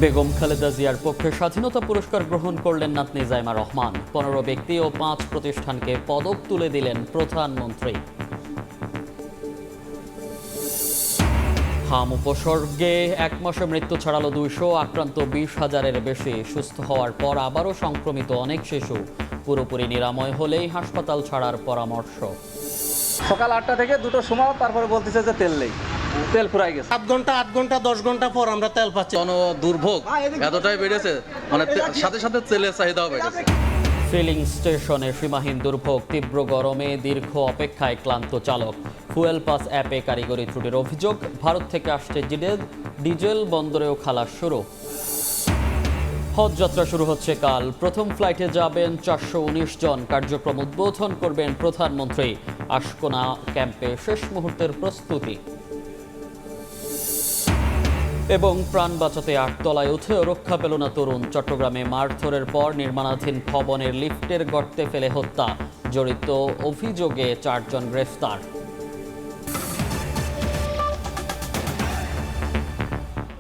বেগম খালেদা জিয়ার পক্ষে স্বাধীনতা পুরস্কার গ্রহণ করলেন নাতনি জাইমা রহমান। 15 ব্যক্তি ও 5 প্রতিষ্ঠানকে পদক তুলে দিলেন প্রধানমন্ত্রী। হাম উপসর্গে 1 মাসে মৃত্যু ছড়ালো 200, আক্রান্ত 20,000-এর বেশি। সুস্থ হওয়ার পর আবারও সংক্রমিত অনেক শিশু। পুরোপুরি নিরাময় হলেই হাসপাতাল ছাড়ার পরামর্শ। সকাল 8টা থেকে 2টোর সময় তারপরে বলতেছে যে তেল নেই, তেল ফুরাই গেছে। 8 ঘন্টা 10 ঘন্টা পর আমরা তেল পাচ্ছি। দুর্ভোগ এতটাই বেড়েছে, মানে সাথে সাথে তেলের চাহিদাও বেড়েছে। ফিলিং স্টেশনে সীমাহীন দুর্ভোগ, তীব্র গরমে দীর্ঘ অপেক্ষায় ক্লান্ত চালক। ফুয়েল পাস অ্যাপে কারিগরি ত্রুটির অভিযোগ। ভারত থেকে আসছে ডিজেল, বন্দরেও খালাস শুরু। হজ যাত্রা শুরু হচ্ছে কাল। প্রথম ফ্লাইটে যাবেন 419 জন। কার্যক্রম উদ্বোধন করবেন প্রধানমন্ত্রী। আশকোনা ক্যাম্পে শেষ মুহূর্তের প্রস্তুতি। এবং প্রাণ বাঁচাতে 8 তলায় উঠেও রক্ষা পেল না তরুণ। চট্টগ্রামে মারধরের পর নির্মাণাধীন ভবনের লিফটের গর্তে ফেলে হত্যা। জড়িত অভিযোগে 4 জন গ্রেফতার।